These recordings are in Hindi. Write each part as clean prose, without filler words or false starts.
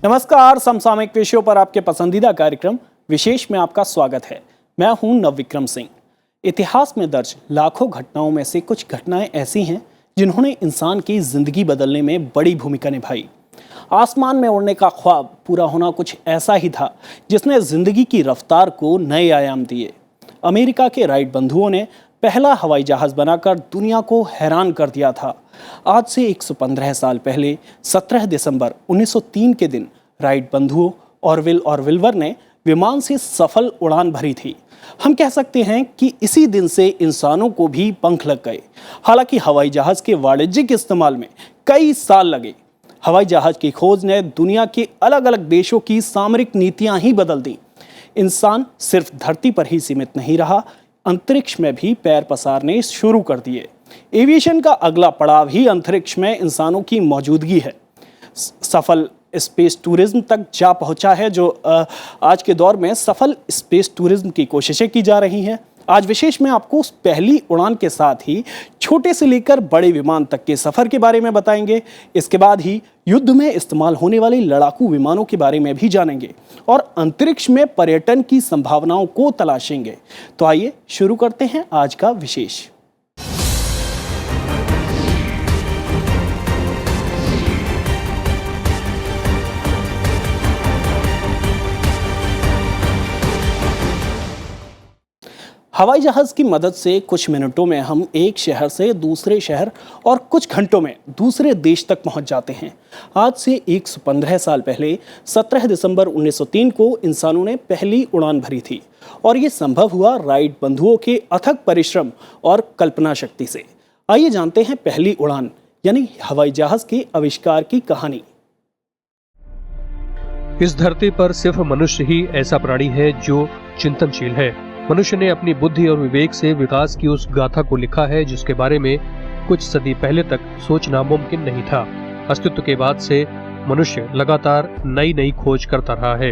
नमस्कार, समसामयिक विषयों पर आपके पसंदीदा कार्यक्रम विशेष में आपका स्वागत है। मैं हूं नवविक्रम सिंह। इतिहास में दर्ज लाखों घटनाओं में से कुछ घटनाएं ऐसी हैं जिन्होंने इंसान की जिंदगी बदलने में बड़ी भूमिका निभाई। आसमान में उड़ने का ख्वाब पूरा होना कुछ ऐसा ही था जिसने जिंदगी की रफ्तार को नए आयाम दिए। अमेरिका के राइट बंधुओं ने पहला हवाई जहाज बनाकर दुनिया को हैरान कर दिया था। आज से 115 साल पहले 17 दिसंबर 1903 के दिन राइट बंधुओं ऑरविल और विल्बर ने विमान से सफल उड़ान भरी थी। हम कह सकते हैं कि इसी दिन से इंसानों को भी पंख लग गए। हालांकि हवाई जहाज के वाणिज्यिक इस्तेमाल में कई साल लगे। हवाई जहाज की खोज ने दुनिया के अलग अलग देशों की सामरिक नीतियां ही बदल दी। इंसान सिर्फ धरती पर ही सीमित नहीं रहा, अंतरिक्ष में भी पैर पसारने शुरू कर दिए। एविएशन का अगला पड़ाव ही अंतरिक्ष में इंसानों की मौजूदगी है। सफल स्पेस टूरिज्म तक जा पहुंचा है, जो आज के दौर में सफल स्पेस टूरिज्म की कोशिशें की जा रही हैं। आज विशेष में आपको उस पहली उड़ान के साथ ही छोटे से लेकर बड़े विमान तक के सफर के बारे में बताएंगे। इसके बाद ही युद्ध में इस्तेमाल होने वाले लड़ाकू विमानों के बारे में भी जानेंगे और अंतरिक्ष में पर्यटन की संभावनाओं को तलाशेंगे। तो आइए शुरू करते हैं आज का विशेष। हवाई जहाज की मदद से कुछ मिनटों में हम एक शहर से दूसरे शहर और कुछ घंटों में दूसरे देश तक पहुंच जाते हैं। आज से 115 साल पहले 17 दिसंबर 1903 को इंसानों ने पहली उड़ान भरी थी और ये संभव हुआ राइट बंधुओं के अथक परिश्रम और कल्पना शक्ति से। आइए जानते हैं पहली उड़ान यानी हवाई जहाज के आविष्कार की कहानी। इस धरती पर सिर्फ मनुष्य ही ऐसा प्राणी है जो चिंतनशील है। मनुष्य ने अपनी बुद्धि और विवेक से विकास की उस गाथा को लिखा है जिसके बारे में कुछ सदी पहले तक सोचना मुमकिन नहीं था। अस्तित्व के बाद से मनुष्य लगातार नई नई खोज करता रहा है।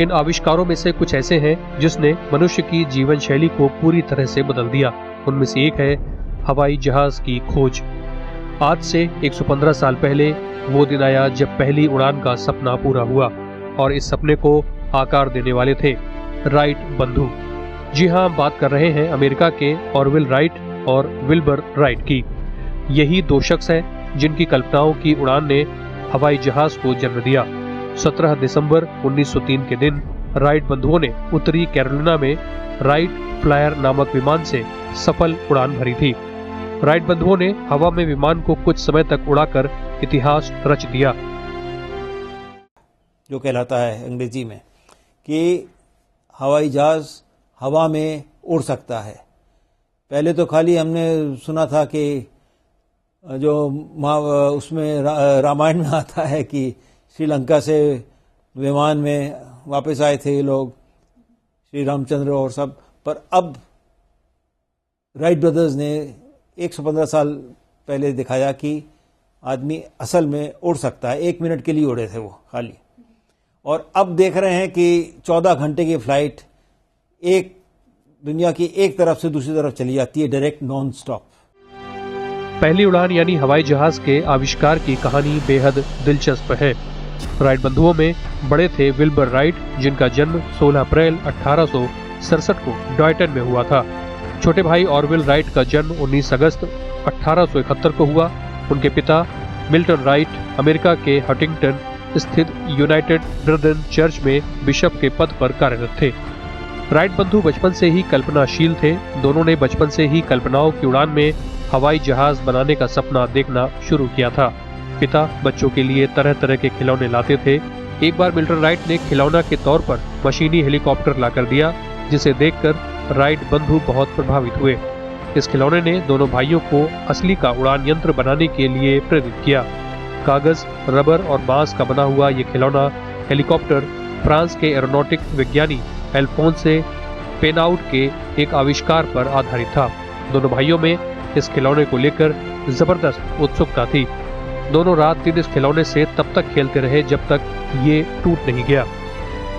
इन आविष्कारों में से कुछ ऐसे हैं जिसने मनुष्य की जीवन शैली को पूरी तरह से बदल दिया। उनमें से एक है हवाई जहाज की खोज। आज से 115 साल पहले वो दिन आया जब पहली उड़ान का सपना पूरा हुआ और इस सपने को आकार देने वाले थे राइट बंधु। जी हाँ, हम बात कर रहे हैं अमेरिका के ऑरविल राइट और विल्बर राइट की। यही दो शख्स हैं जिनकी कल्पनाओं की उड़ान ने हवाई जहाज को जन्म दिया। 17 दिसंबर 1903 के दिन राइट बंधुओं ने उत्तरी कैरोलिना में राइट फ्लायर नामक विमान से सफल उड़ान भरी थी। राइट बंधुओं ने हवा में विमान को कुछ समय तक उड़ाकर इतिहास रच दिया। जो कहलाता है अंग्रेजी में कि हवाई जहाज हवा में उड़ सकता है। पहले तो खाली हमने सुना था कि जो उसमें रामायण में आता है कि श्रीलंका से विमान में वापस आए थे लोग, श्री रामचंद्र और सब। पर अब राइट ब्रदर्स ने 115 साल पहले दिखाया कि आदमी असल में उड़ सकता है। 1 मिनट के लिए उड़े थे वो खाली, और अब देख रहे हैं कि 14 घंटे की फ्लाइट एक दुनिया की एक तरफ से दूसरी तरफ चली जाती है, डायरेक्ट नॉन स्टॉप। पहली उड़ान यानी हवाई जहाज के आविष्कार की कहानी बेहद दिलचस्प है। राइट बंधुओं में बड़े थे विल्बर राइट, जिनका जन्म 16 अप्रैल 1867 को डॉयटन में हुआ था। छोटे भाई ऑरविल राइट का जन्म 19 अगस्त 1871 को हुआ। उनके पिता मिल्टन राइट अमेरिका के हंटिंगटन स्थित यूनाइटेड ब्रदरन चर्च में बिशप के पद पर कार्यरत थे। राइट बंधु बचपन से ही कल्पनाशील थे। दोनों ने बचपन से ही कल्पनाओं की उड़ान में हवाई जहाज बनाने का सपना देखना शुरू किया था। पिता बच्चों के लिए तरह तरह के खिलौने लाते थे। एक बार मिल्टन राइट ने खिलौना के तौर पर मशीनी हेलीकॉप्टर लाकर दिया, जिसे देखकर राइट बंधु बहुत प्रभावित हुए। इस खिलौने ने दोनों भाइयों को असली का उड़ान यंत्र बनाने के लिए प्रेरित किया। कागज, रबर और बांस का बना हुआ ये खिलौना हेलीकॉप्टर फ्रांस के एरोनॉटिक विज्ञानी अल्फोंसे पेनाउट के एक आविष्कार पर आधारित था। दोनों भाइयों में इस खिलौने को लेकर जबरदस्त उत्सुकता थी। दोनों रात दिन इस खिलौने से तब तक खेलते रहे जब तक ये टूट नहीं गया।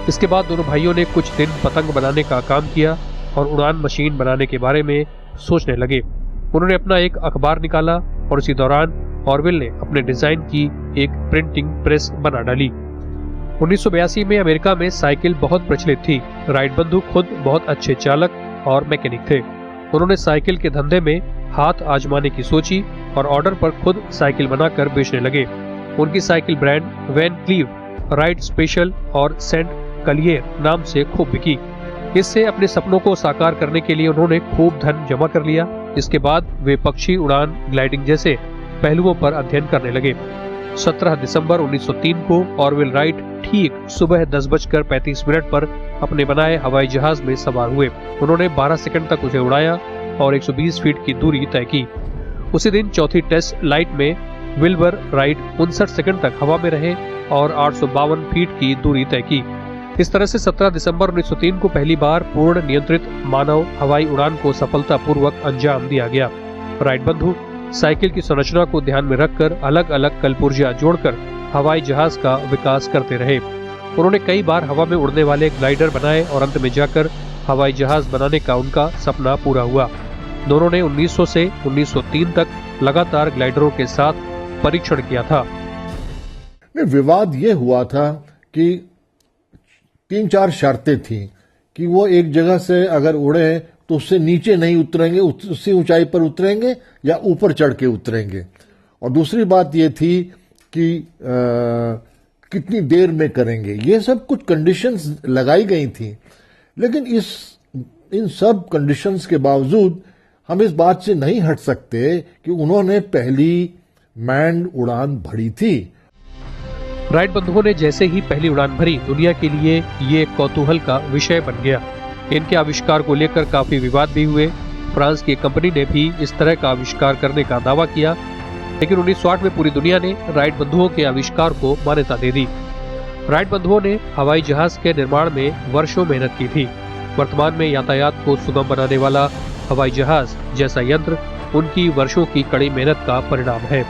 इसके बाद दोनों भाइयों ने कुछ दिन पतंग बनाने का काम किया और उड़ान मशीन बनाने के बारे में सोचने लगे। उन्होंने अपना एक अखबार निकाला और इसी दौरान ऑरविल ने अपने डिजाइन की एक प्रिंटिंग प्रेस बना डाली। 1982 में अमेरिका में साइकिल बहुत प्रचलित थी। राइट बंधु खुद बहुत अच्छे चालक और मैकेनिक थे। उन्होंने साइकिल के धंधे में हाथ आजमाने की सोची और ऑर्डर पर खुद साइकिल बनाकर बेचने लगे। उनकी cycle brand Van Cleve, Wright Special और सेंट कलियर नाम से खूब बिकी। इससे अपने सपनों को साकार करने के लिए उन्होंने खूब धन जमा कर लिया। इसके बाद वे पक्षी उड़ान, ग्लाइडिंग जैसे पहलुओं पर अध्ययन करने लगे। 17 दिसंबर 1903 को ऑरविल राइट ठीक सुबह 10:35 पर अपने बनाए हवाई जहाज में सवार हुए। उन्होंने 12 सेकंड तक उसे उड़ाया और 120 फीट की दूरी तय की। उसी दिन चौथी टेस्ट लाइट में विल्बर राइट 59 सेकंड तक हवा में रहे और 852 फीट की दूरी तय की। इस तरह से 17 दिसंबर 1903 को पहली बार पूर्ण नियंत्रित मानव हवाई उड़ान को सफलतापूर्वक अंजाम दिया गया। राइट बंधु साइकिल की संरचना को ध्यान में रखकर अलग अलग कलपुर्जा जोड़कर हवाई जहाज का विकास करते रहे। उन्होंने कई बार हवा में उड़ने वाले ग्लाइडर बनाए और अंत में जाकर हवाई जहाज बनाने का उनका सपना पूरा हुआ। दोनों ने 1900 से 1903 तक लगातार ग्लाइडरों के साथ परीक्षण किया था। विवाद ये हुआ था कि 3-4 शर्तें थी कि वो एक जगह से अगर उड़े तो उससे नीचे नहीं उतरेंगे, उससे ऊंचाई पर उतरेंगे या ऊपर चढ़ के उतरेंगे। और दूसरी बात ये थी कि कितनी देर में करेंगे। ये सब कुछ कंडीशंस लगाई गई थी, लेकिन इन सब कंडीशंस के बावजूद हम इस बात से नहीं हट सकते कि उन्होंने पहली मैन्ड उड़ान भरी थी। राइट बंधुओं ने जैसे ही पहली उड़ान भरी, दुनिया के लिए ये कौतूहल का विषय बन गया। इनके आविष्कार को लेकर काफी विवाद भी हुए। फ्रांस की कंपनी ने भी इस तरह का आविष्कार करने का दावा किया, लेकिन 1908 में पूरी दुनिया ने राइट बंधुओं के आविष्कार को मान्यता दे दी। राइट बंधुओं ने हवाई जहाज के निर्माण में वर्षों मेहनत की थी। वर्तमान में यातायात को सुगम बनाने वाला हवाई जहाज जैसा यंत्र उनकी वर्षों की कड़ी मेहनत का परिणाम है।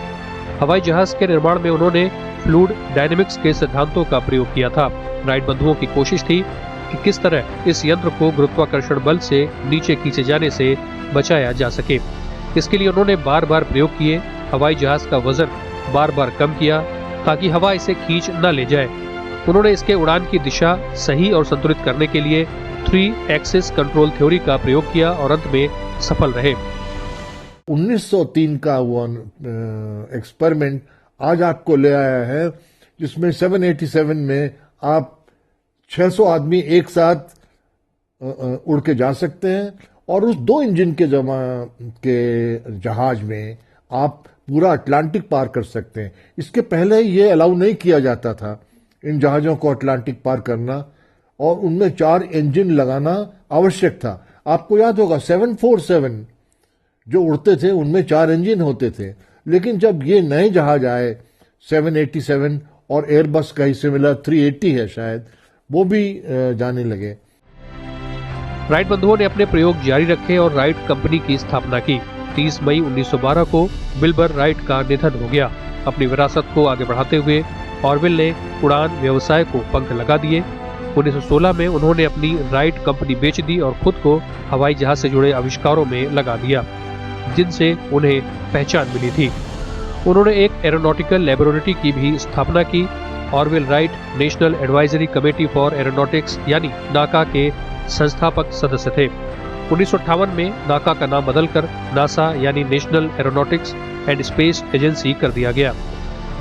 हवाई जहाज के निर्माण में उन्होंने फ्लूइड डायनेमिक्स के सिद्धांतों का प्रयोग किया था। राइट बंधुओं की कोशिश थी कि किस तरह इस यंत्र को गुरुत्वाकर्षण बल से नीचे खींचे जाने से बचाया जा सके। इसके लिए उन्होंने बार बार प्रयोग किए। हवाई जहाज का वजन बार बार कम किया ताकि हवा इसे खींच न ले जाए। उन्होंने इसके उड़ान की दिशा सही और संतुलित करने के लिए 3 एक्सिस कंट्रोल थ्योरी का प्रयोग किया और अंत में सफल रहे। 1903 का वो एक्सपेरिमेंट आज आपको ले आया है, जिसमें 787 में आप 600 आदमी एक साथ उड़ के जा सकते हैं और उस 2 इंजन के जहाज में आप पूरा अटलांटिक पार कर सकते हैं। इसके पहले ये अलाउ नहीं किया जाता था इन जहाजों को अटलांटिक पार करना, और उनमें 4 इंजन लगाना आवश्यक था। आपको याद होगा 747 जो उड़ते थे उनमें 4 इंजन होते थे, लेकिन जब ये नए जहाज आए 787 और एयरबस का ही सिमिलर 380 है शायद, वो भी जाने लगे। राइट बंधुओं ने अपने प्रयोग जारी रखे और राइट कंपनी की स्थापना की। 30 मई 1912 को विल्बर राइट का निधन हो गया। अपनी विरासत को आगे बढ़ाते हुए ऑरविल ने उड़ान व्यवसाय को पंख लगा दिए। 1916 में उन्होंने अपनी राइट कंपनी बेच दी और खुद को हवाई जहाज से जुड़े आविष्कारों में लगा दिया, जिनसे उन्हें पहचान मिली थी। उन्होंने एक एरोनॉटिकल लेबोरेटरी की भी स्थापना की। Orville right national advisory committee for aeronautics यानी नाका के संस्थापक सदस्य थे। 1958 में नाका का नाम बदलकर नासा यानी national aeronautics and space agency कर दिया गया।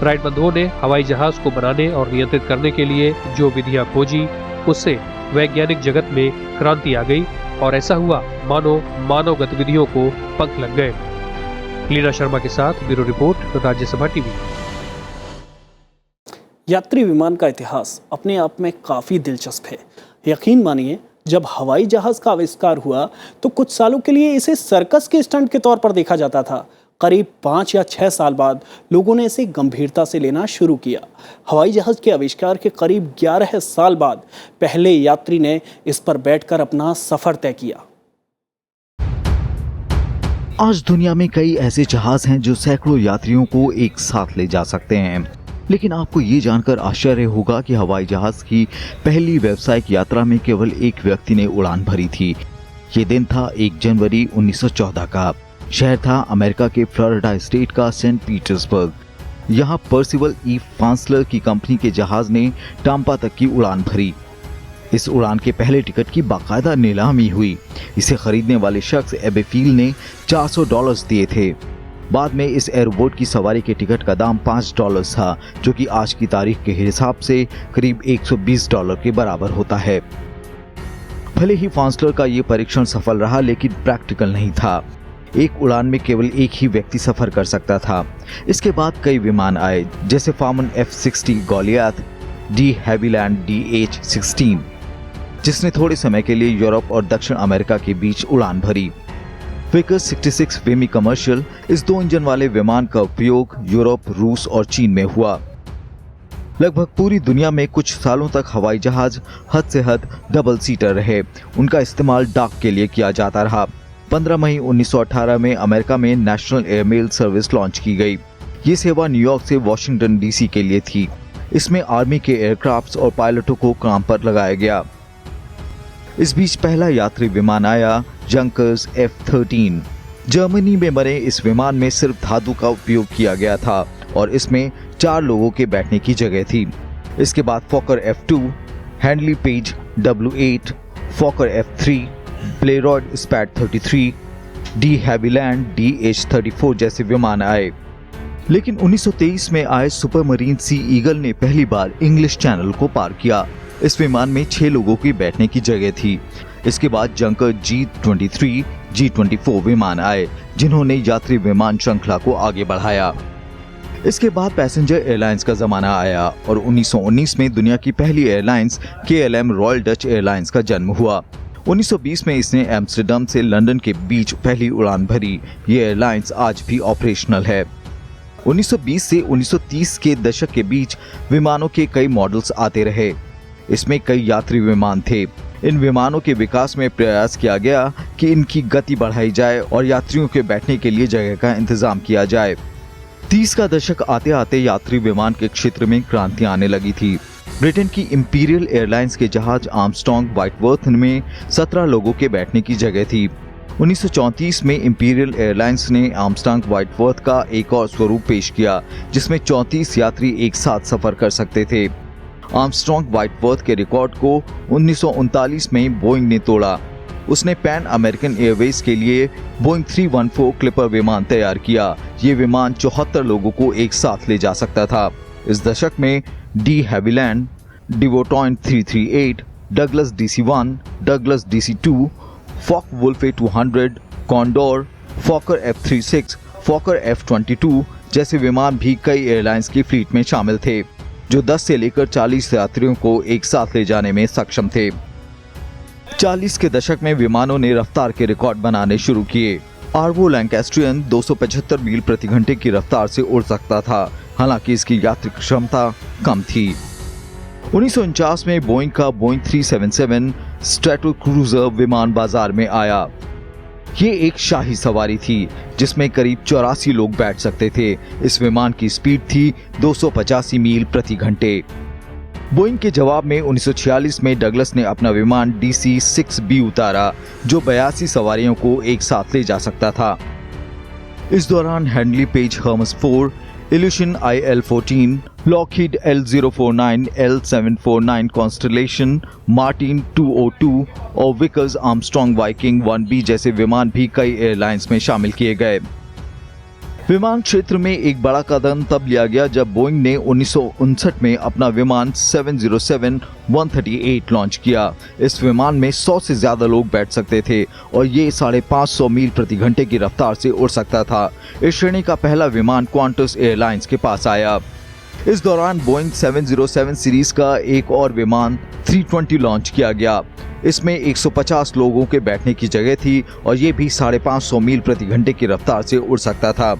राइट बंधुओं ने हवाई जहाज को बनाने और नियंत्रित करने के लिए जो विधियां खोजी, उससे वैज्ञानिक जगत में क्रांति आ गई और ऐसा हुआ मानो मानव गतिविधियों को पंख लग गए। लीना शर्मा के साथ ब्यूरो रिपोर्ट, राज्यसभा टीवी। यात्री विमान का इतिहास अपने आप में काफ़ी दिलचस्प है। यकीन मानिए, जब हवाई जहाज़ का आविष्कार हुआ तो कुछ सालों के लिए इसे सर्कस के स्टंट के तौर पर देखा जाता था। करीब 5 या 6 साल बाद लोगों ने इसे गंभीरता से लेना शुरू किया। हवाई जहाज़ के आविष्कार के करीब 11 साल बाद पहले यात्री ने इस पर बैठकर अपना सफ़र तय किया। आज दुनिया में कई ऐसे जहाज हैं जो सैकड़ों यात्रियों को एक साथ ले जा सकते हैं, लेकिन आपको ये जानकर आश्चर्य होगा कि हवाई जहाज की पहली व्यावसायिक यात्रा में केवल एक व्यक्ति ने उड़ान भरी थी। ये दिन था 1 जनवरी 1914 का। शहर था अमेरिका के फ्लोरिडा स्टेट का सेंट पीटर्सबर्ग। यहाँ पर्सिवल ई फांसलर की कंपनी के जहाज ने टाम्पा तक की उड़ान भरी। इस उड़ान के पहले टिकट की बाकायदा नीलामी हुई। इसे खरीदने वाले शख्स एबेफील ने $400 दिए थे। बाद में इस एयरबोट की सवारी के टिकट का दाम $5 था, जो कि आज की तारीख के हिसाब से करीब $120 के बराबर होता है। भले ही फांसलर का ये परीक्षण सफल रहा, लेकिन प्रैक्टिकल नहीं था। एक उड़ान में केवल एक ही व्यक्ति सफर कर सकता था। इसके बाद कई विमान आए, जैसे फार्मन F-60 Goliath, de Havilland DH-16, जिसने थोड़े समय के लिए यूरोप और दक्षिण अमेरिका के बीच उड़ान भरी। विकर्स 66 वेमी कमर्शियल, इस 2 इंजन वाले विमान का उपयोग यूरोप, रूस और चीन में हुआ। लगभग पूरी दुनिया में कुछ सालों तक हवाई जहाज हद से हद डबल सीटर रहे। उनका इस्तेमाल डाक के लिए किया जाता रहा। 15 मई 1918 में अमेरिका में नेशनल एयरमेल सर्विस लॉन्च की गई। ये सेवा न्यूयॉर्क से वॉशिंगटन DC के लिए थी। इसमें आर्मी के एयरक्राफ्ट्स और पायलटों को काम पर लगाया गया। इस बीच पहला यात्री विमान आया, जंकर्स F-13। जर्मनी में बने इस विमान में सिर्फ धातु का उपयोग किया गया था और इसमें 4 लोगों के बैठने की जगह थी। इसके बाद फॉकर F-2, हैंडली page W-8, फॉकर F-3, ब्लेरॉयड स्पैट 33, de Havilland DH-34 जैसे विमान आए। लेकिन 1923 में आए सुपरमरीन सी ईगल ने पहली बार इंग्लिश चैनल को पार किया। इस विमान में 6 लोगों की बैठने की जगह थी। इसके बाद जंकर G-23, G-24 विमान आए, जिन्होंने यात्री विमान श्रृंखला को आगे बढ़ाया। इसके बाद पैसेंजर एयरलाइंस का जमाना आया और 1919 में दुनिया की पहली airlines KLM royal Dutch airlines का जन्म हुआ। 1920 में इसने एम्स्टर्डम से लंदन के बीच पहली उड़ान भरी। ये एयरलाइंस आज भी ऑपरेशनल है। 1920 से 1930 के दशक के बीच विमानों के कई मॉडल्स आते रहे। इसमें कई यात्री विमान थे। इन विमानों के विकास में प्रयास किया गया कि इनकी गति बढ़ाई जाए और यात्रियों के बैठने के लिए जगह का इंतजाम किया जाए। 30 का दशक आते आते यात्री विमान के क्षेत्र में क्रांति आने लगी थी। ब्रिटेन की इंपीरियल एयरलाइंस के जहाज आर्मस्ट्रांग व्हाइटवर्थ में 17 लोगों के बैठने की जगह थी। 1934 में इंपीरियल एयरलाइंस ने आर्मस्ट्रांग व्हाइटवर्थ का एक और स्वरूप पेश किया, जिसमें 34 यात्री एक साथ सफर कर सकते थे। आर्मस्ट्रांग व्हाइटवर्थ के रिकॉर्ड को 1939 में बोइंग ने तोड़ा। उसने पैन अमेरिकन एयरवेज के लिए बोइंग 314 क्लिपर विमान तैयार किया। ये विमान 74 लोगों को एक साथ ले जा सकता था। इस दशक में de Havilland, Dewoitine 338, Douglas DC-1, Douglas DC-2, Focke Wulf 200, Condor, Fokker F-36, Fokker F-22 जैसे विमान भी कई एयरलाइंस की फ्लीट में शामिल थे, जो 10 से लेकर 40 यात्रियों को एक साथ ले जाने में सक्षम थे। 40 के दशक में विमानों ने रफ्तार के रिकॉर्ड बनाने शुरू किए। आर्वो लैंकास्ट्रियन 275 मील प्रति घंटे की रफ्तार से उड़ सकता था, हालांकि इसकी यात्री क्षमता कम थी। 1949 में बोइंग का बोइंग 377 स्ट्रैटोक्रूजर विमान बाजार में आया। ये एक शाही सवारी थी, जिसमें करीब 84 लोग बैठ सकते थे। इस विमान की स्पीड थी 285 मील प्रति घंटे। बोइंग के जवाब में 1946 में डगलस ने अपना विमान DC-6B उतारा, जो 82 सवारियों को एक साथ ले जा सकता था। इस दौरान Handley Page Hermes 4, Ilyushin IL-14, Lockheed L049, L749 Constellation, Martin 202 और विकर्स आर्मस्ट्रांग वाइकिंग 1B जैसे विमान भी कई एयरलाइंस में शामिल किए गए। विमान क्षेत्र में एक बड़ा कदम तब लिया गया जब बोइंग ने 1959 में अपना विमान 707-138 लॉन्च किया। इस विमान में 100 से ज्यादा लोग बैठ सकते थे और ये 550 मील प्रति घंटे की रफ्तार से उड़ सकता था। इस श्रेणी का पहला विमान क्वांटस एयरलाइंस के पास आया। इस दौरान बोइंग 707 सीरीज का एक और विमान 320 लॉन्च किया गया। इसमें 150 लोगों के बैठने की जगह थी और ये भी 550 मील प्रति घंटे की रफ्तार से उड़ सकता था।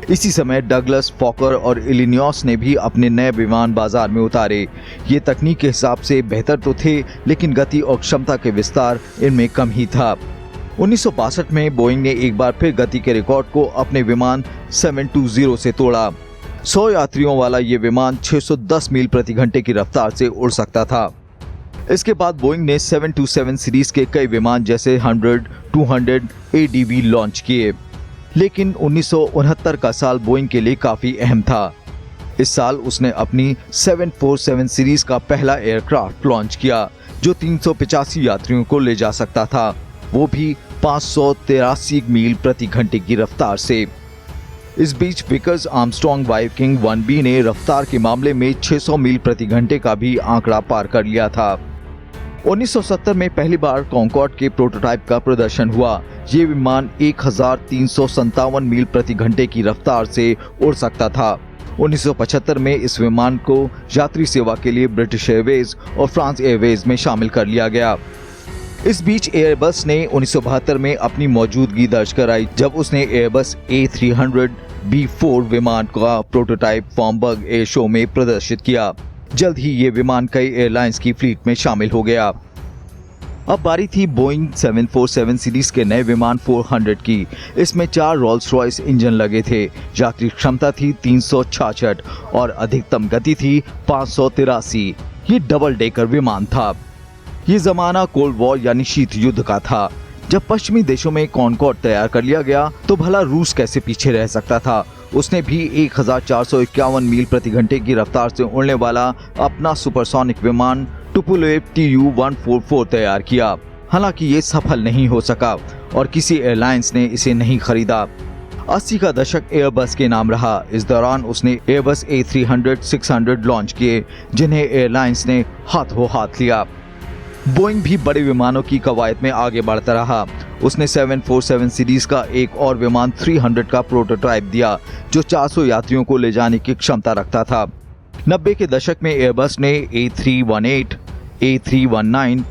इसी समय डगलस, फॉकर और इलिनॉयस ने भी अपने नए विमान बाजार में उतारे। ये तकनीक के हिसाब से बेहतर तो थे, लेकिन गति और क्षमता के विस्तार इनमें कम ही था। 1962 में बोइंग ने एक बार फिर गति के रिकॉर्ड को अपने विमान 720 से तोड़ा। 100 यात्रियों वाला ये विमान 610 मील प्रति घंटे की रफ्तार से उड़ सकता था। इसके बाद बोइंग ने 727 सीरीज के कई विमान जैसे 100, 200 ADV लॉन्च किए। लेकिन 1969 का साल बोइंग के लिए काफी अहम था। इस साल उसने अपनी 747 सीरीज का पहला एयरक्राफ्ट लॉन्च किया जो 385 यात्रियों को ले जा सकता था, वो भी 583 मील प्रति घंटे की रफ्तार से। इस बीच विकर्स आर्मस्ट्रॉन्ग वाइकिंग 1B ने रफ्तार के मामले में 600 मील प्रति घंटे का भी आंकड़ा पार कर लिया था। 1970 में पहली बार कॉन्कॉर्ड के प्रोटोटाइप का प्रदर्शन हुआ। ये विमान 1357 मील प्रति घंटे की रफ्तार से उड़ सकता था। 1975 में इस विमान को यात्री सेवा के लिए ब्रिटिश एयरवेज और फ्रांस एयरवेज में शामिल कर लिया गया। इस बीच एयरबस ने 1972 में अपनी मौजूदगी दर्ज कराई जब उसने एयरबस A300 B4 विमान का प्रोटोटाइप फॉर्मबर्ग एयर शो में प्रदर्शित किया। जल्द ही ये विमान कई एयरलाइंस की फ्लीट में शामिल हो गया। अब बारी थी बोइंग 747 सीरीज के नए विमान 400 की। इसमें 4 रोल्स रॉयस इंजन लगे थे। यात्री क्षमता थी 366 और अधिकतम गति थी 583। ये डबल डेकर विमान था। ये जमाना कोल्ड वॉर यानी शीत युद्ध का था। जब पश्चिमी देशों में कॉन्कॉर्ड तैयार कर लिया गया तो भला रूस कैसे पीछे रह सकता था। उसने भी 1451 मील प्रति घंटे की रफ्तार से उड़ने वाला अपना सुपरसोनिक विमान टुपोलेव Tu-144 तैयार किया। हालांकि ये सफल नहीं हो सका और किसी एयरलाइंस ने इसे नहीं खरीदा। 80 का दशक एयरबस के नाम रहा। इस दौरान उसने एयरबस A300-600 लॉन्च किए जिन्हें एयरलाइंस ने हाथों हाथ लिया। बोइंग भी बड़े विमानों की कवायद में आगे बढ़ता रहा। उसने 747 सीरीज का एक और विमान 300 का प्रोटोटाइप दिया जो 400 यात्रियों को ले जाने की क्षमता रखता था। 90 के दशक में एयरबस ने A318, A319,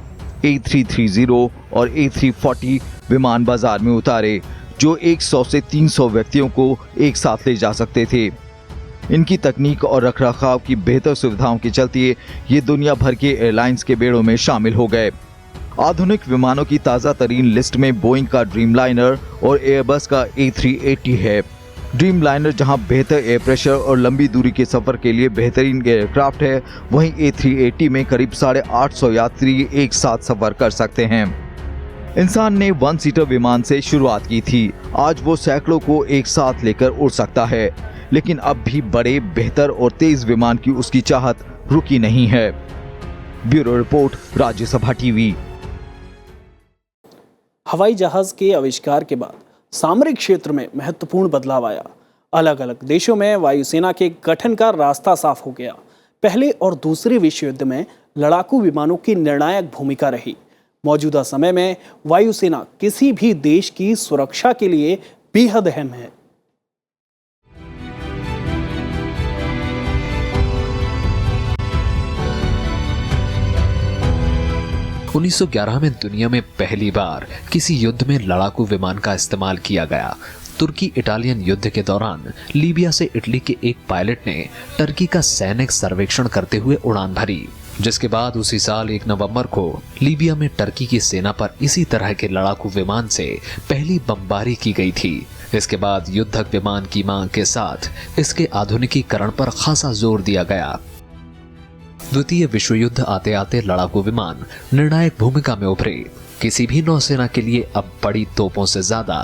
A330 और A340 विमान बाजार में उतारे जो 100 से 300 व्यक्तियों को एक साथ ले जा सकते थे। इनकी तकनीक और रखरखाव की बेहतर सुविधाओं के चलते ये दुनिया भर के एयरलाइंस के बेड़ों में शामिल हो गए। आधुनिक विमानों की ताज़ा तरीन लिस्ट में बोइंग का ड्रीमलाइनर और एयरबस का A380 है। ड्रीमलाइनर जहां बेहतर एयर प्रेशर और लंबी दूरी के सफर के लिए बेहतरीन एयरक्राफ्ट है, वहीं A380 में करीब 850 यात्री एक साथ सफर कर सकते हैं। इंसान ने 1 सीटर विमान से शुरुआत की थी। आज वो सैकड़ों को एक साथ लेकर उड़ सकता है, लेकिन अब भी बड़े, बेहतर और तेज विमान की उसकी चाहत रुकी नहीं है। Bureau report, Rajya Sabha TV. हवाई जहाज के आविष्कार के बाद सामरिक क्षेत्र में महत्वपूर्ण बदलाव आया। अलग अलग देशों में वायुसेना के गठन का रास्ता साफ हो गया। पहले और दूसरे विश्व युद्ध में लड़ाकू विमानों की निर्णायक भूमिका रही। मौजूदा समय में वायुसेना किसी भी देश की सुरक्षा के लिए बेहद अहम है। 1911 में दुनिया में पहली बार किसी युद्ध में लड़ाकू विमान का इस्तेमाल किया गया। तुर्की इटालियन युद्ध के दौरान लीबिया से इटली के एक पायलट ने टर्की का सैनिक सर्वेक्षण करते हुए उड़ान भरी, जिसके बाद उसी साल 1 नवंबर को लीबिया में टर्की की सेना पर इसी तरह के लड़ाकू विमान से पहली बमबारी की गई थी। इसके बाद युद्धक विमान की मांग के साथ इसके आधुनिकीकरण पर खासा जोर दिया गया। द्वितीय विश्व युद्ध आते आते लड़ाकू विमान निर्णायक भूमिका में उभरे। किसी भी नौसेना के लिए अब बड़ी तोपों से ज्यादा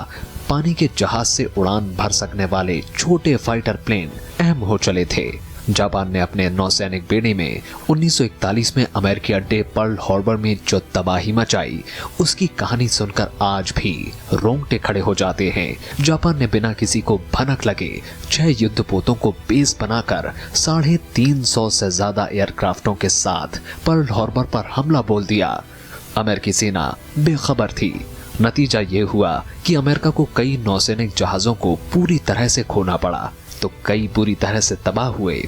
पानी के जहाज से उड़ान भर सकने वाले छोटे फाइटर प्लेन अहम हो चले थे। जापान ने अपने नौसैनिक बेड़े में 1941 में अमेरिकी अड्डे पर्ल हार्बर में जो तबाही मचाई, उसकी कहानी सुनकर आज भी रोंगटे खड़े हो जाते हैं। जापान ने बिना किसी को भनक लगे 6 युद्धपोतों को बेस बनाकर 350 से ज्यादा एयरक्राफ्टों के साथ पर्ल हार्बर पर हमला बोल दिया। अमेरिकी सेना बेखबर थी। नतीजा ये हुआ कि अमेरिका को कई नौसैनिक जहाजों को पूरी तरह से खोना पड़ा, तो कई पूरी तरह से तबाह हुए।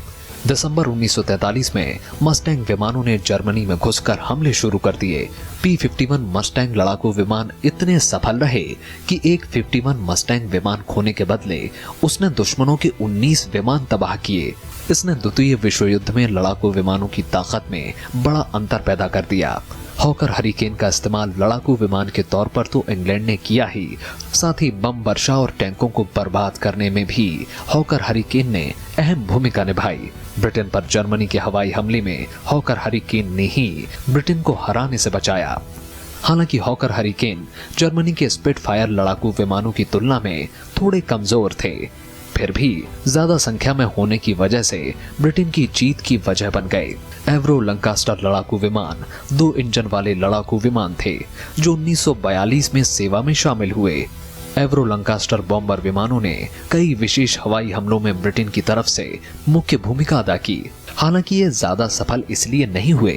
दिसंबर 1943 में मस्टैंग विमानों ने जर्मनी में घुसकर हमले शुरू कर दिए। P-51 मस्टैंग लड़ाकू विमान इतने सफल रहे कि एक 51 मस्टैंग विमान खोने के बदले उसने दुश्मनों के 19 विमान तबाह किए। इसने द्वितीय विश्व युद्ध में लड़ाकू विमानों की ताकत में बड़ा अंतर पैदा कर दिया। हॉकर हरिकेन का इस्तेमाल लड़ाकू विमान के तौर पर तो इंग्लैंड ने किया ही, साथ ही बम वर्षा और टैंकों को बर्बाद करने में भी हॉकर हरिकेन ने अहम भूमिका निभाई। ब्रिटेन पर जर्मनी के हवाई हमले में हॉकर हरिकेन ने ही ब्रिटेन को हराने से बचाया। हालांकि हॉकर हरिकेन जर्मनी के स्पिटफायर लड़ाकू विमानों की तुलना में थोड़े कमजोर थे। फिर भी ज्यादा संख्या में होने की वजह से ब्रिटेन की जीत की वजह बन गए। एवरो लंकास्टर लड़ाकू विमान 2 इंजन वाले लड़ाकू विमान थे जो 1942 में सेवा में शामिल हुए। एवरो लंकास्टर बॉम्बर विमानों ने कई विशेष हवाई हमलों में ब्रिटेन की तरफ से मुख्य भूमिका अदा की। हालांकि ये ज्यादा सफल इसलिए नहीं हुए।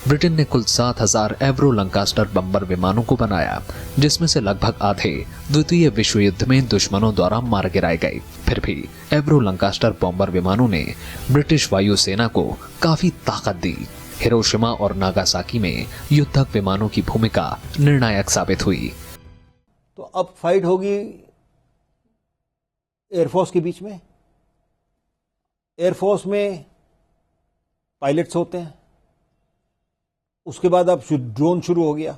ब्रिटेन ने कुल 7000 एवरो लंकास्टर बम्बर विमानों को बनाया, जिसमें से लगभग आधे द्वितीय विश्व युद्ध में दुश्मनों द्वारा मार गिराए गए। फिर भी एवरो लंकास्टर बॉम्बर विमानों ने ब्रिटिश वायुसेना को काफी ताकत दी। हिरोशिमा और नागासाकी में युद्धक विमानों की भूमिका निर्णायक साबित हुई। तो अब फाइट होगी एयरफोर्स के बीच में। एयरफोर्स में पायलट्स होते हैं। उसके बाद अब ड्रोन शुरू हो गया।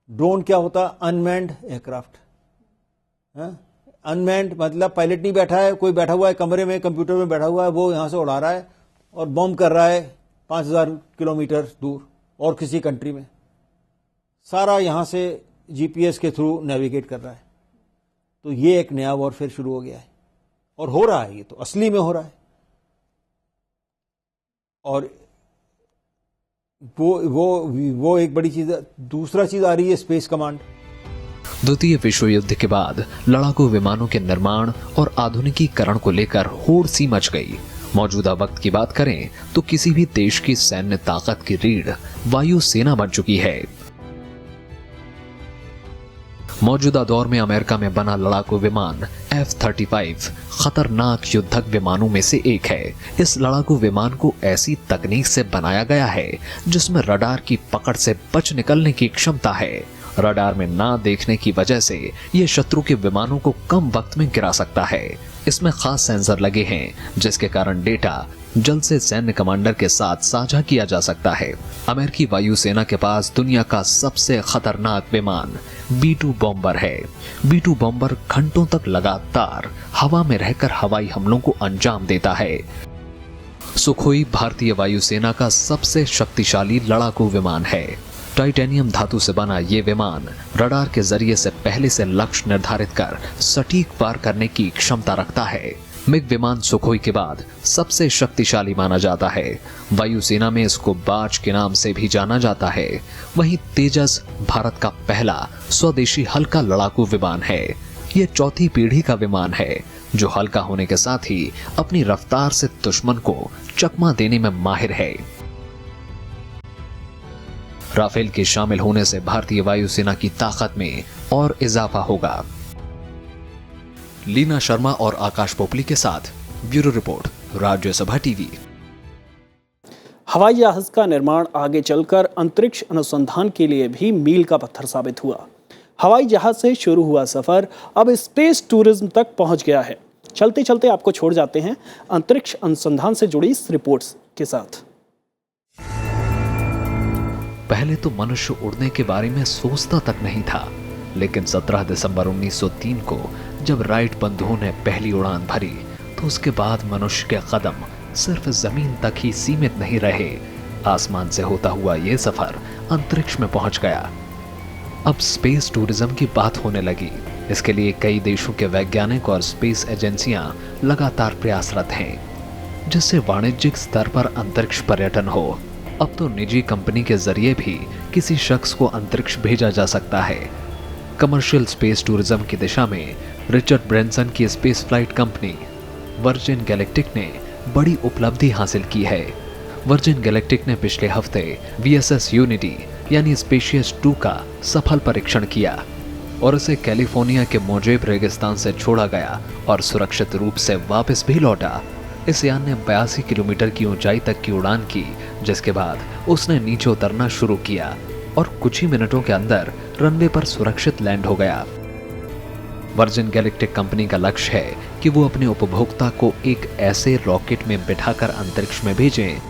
ड्रोन क्या होता है? Unmanned aircraft. अनमैन्ड मतलब पायलट नहीं बैठा है, कोई बैठा हुआ है कमरे में, कंप्यूटर में बैठा हुआ है, वो यहां से उड़ा रहा है और बॉम्ब कर रहा है 5000 किलोमीटर दूर और किसी कंट्री में। सारा यहां से जीपीएस के थ्रू नेविगेट कर रहा है। तो ये एक नया वॉरफेयर शुरू हो गया है और हो रहा है, ये तो असली में हो रहा है। और वो एक बड़ी चीज है। दूसरा चीज आ रही है स्पेस कमांड। द्वितीय विश्व युद्ध के बाद लड़ाकू विमानों के निर्माण और आधुनिकीकरण को लेकर होड़ सी मच गई। मौजूदा वक्त की बात करें तो किसी भी देश की सैन्य ताकत की रीढ़ वायुसेना बन चुकी है। मौजूदा दौर में अमेरिका में बना लड़ाकू विमान F-35 खतरनाक युद्धक विमानों में से एक है। इस लड़ाकू विमान को ऐसी तकनीक से बनाया गया है जिसमें रडार की पकड़ से बच निकलने की क्षमता है। रडार में ना देखने की वजह से यह शत्रु के विमानों को कम वक्त में गिरा सकता है। इसमें खास सेंसर लगे हैं जिसके कारण डेटा जल्द से सैन्य कमांडर के साथ साझा किया जा सकता है। अमेरिकी वायुसेना के पास दुनिया का सबसे खतरनाक विमान B-2 बॉम्बर है। B-2 बॉम्बर घंटों तक लगातार हवा में रहकर हवाई हमलों को अंजाम देता है। सुखोई भारतीय वायुसेना का सबसे शक्तिशाली लड़ाकू विमान है। टाइटेनियम धातु से बना ये विमान रडार के जरिए से पहले से लक्ष्य निर्धारित कर सटीक वार करने की क्षमता रखता है। मिग विमान सुखोई के बाद सबसे शक्तिशाली माना जाता है। वायुसेना में इसको बाज के नाम से भी जाना जाता है। वहीं तेजस भारत का पहला स्वदेशी हल्का लड़ाकू विमान है। यह चौथी पीढ़ी का विमान है जो हल्का होने के साथ ही अपनी रफ्तार से दुश्मन को चकमा देने में माहिर है। राफेल के शामिल होने से भारतीय वायुसेना की ताकत में और इजाफा होगा। लीना शर्मा और आकाश पोपली के साथ ब्यूरो रिपोर्ट, राज्यसभा टीवी। हवाई जहाज का निर्माण आगे चलकर अंतरिक्ष अनुसंधान के लिए भी मील का पत्थर साबित हुआ। हवाई जहाज से शुरू हुआ सफर अब स्पेस टूरिज्म तक पहुंच गया है। चलते चलते आपको छोड़ जाते हैं अंतरिक्ष अनुसंधान से जुड़ी इस रिपोर्ट्स के साथ। पहले तो मनुष्य उड़ने के बारे में सोचता तक नहीं था, लेकिन 17 दिसंबर 1903 को जब राइट बंधुओं ने पहली उड़ान भरी तो उसके बाद मनुष्य के कदम सिर्फ जमीन तक ही सीमित नहीं रहे। आसमान से होता हुआ ये सफर अंतरिक्ष में पहुंच गया। अब स्पेस टूरिज्म की बात होने लगी। इसके लिए कई देशों के वैज्ञानिक और स्पेस एजेंसियां लगातार प्रयासरत हैं, जिससे वाणिज्यिक स्तर पर अंतरिक्ष पर्यटन हो। अब तो निजी कंपनी के जरिए भी किसी शख्स को अंतरिक्ष भेजा जा सकता है। कमर्शियल स्पेस टूरिज्म की दिशा में रिचर्ड ब्रेंसन की space flight company virgin galactic ने बड़ी उपलब्धि हासिल की है। वर्जिन गैलेक्टिक ने पिछले हफ्ते VSS यूनिटी यानी स्पेशियस 2 का सफल परीक्षण किया और उसे कैलिफोर्निया के मोजेब रेगिस्तान से छोड़ा गया और सुरक्षित रूप से वापस भी लौटा। इस यान ने 82 किलोमीटर की ऊंचाई तक की उड़ान की, जिसके बाद उसने नीचे उतरना शुरू किया और कुछ ही मिनटों के अंदर रनवे पर सुरक्षित लैंड हो गया। वर्जिन गैलेक्टिक कंपनी का लक्ष्य है कि वो अपने उपभोक्ता को एक ऐसे रॉकेट में बिठाकर अंतरिक्ष में भेजें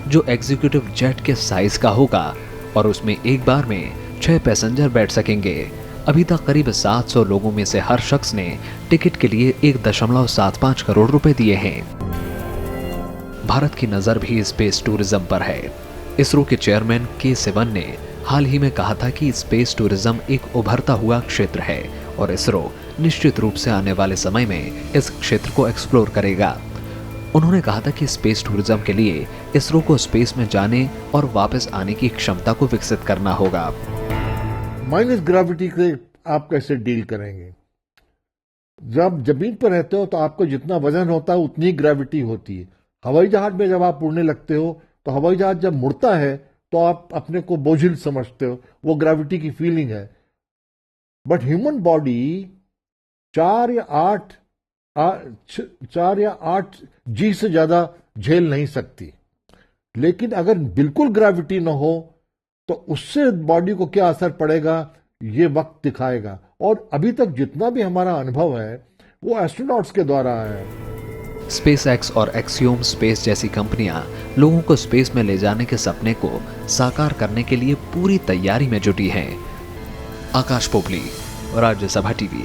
जो एग्जीक्यूटिव जेट के साइज का होगा और उसमें एक बार में 6 पैसेंजर बैठ सकेंगे। अभी तक करीब 700 लोगों में से हर शख्स ने टिकट के लिए 1.75 करोड़ रुपए दिए हैं। भारत की नजर भी स्पेस टूरिज्म पर है। इसरो के चेयरमैन K. Sivan ने हाल ही में कहा था कि स्पेस टूरिज्म एक उभरता हुआ क्षेत्र है और इसरो निश्चित रूप से आने वाले समय में इस क्षेत्र को एक्सप्लोर करेगा। उन्होंने कहा था कि स्पेस टूरिज्म के लिए इसरो को स्पेस में जाने और वापस आने की क्षमता को विकसित करना होगा। माइनस ग्रेविटी से आप कैसे डील करेंगे? जब जमीन पर रहते हो तो आपको जितना वजन होता है उतनी ग्रेविटी होती है। हवाई जहाज में जब आप उड़ने लगते हो तो हवाई जहाज जब मुड़ता है तो आप अपने को बोझिल समझते हो, वो ग्रेविटी की फीलिंग है। बट ह्यूमन बॉडी 4 या 8 जी से ज्यादा झेल नहीं सकती। लेकिन अगर बिल्कुल ग्रेविटी ना हो तो उससे बॉडी को क्या असर पड़ेगा ये वक्त दिखाएगा। और अभी तक जितना भी हमारा अनुभव है वो एस्ट्रोनॉट्स के द्वारा है। स्पेसएक्स और एक्सियोम स्पेस जैसी कंपनियां लोगों को स्पेस में ले जाने के सपने को साकार करने के लिए पूरी तैयारी में जुटी हैं। आकाश पोपली, राज्यसभा टीवी।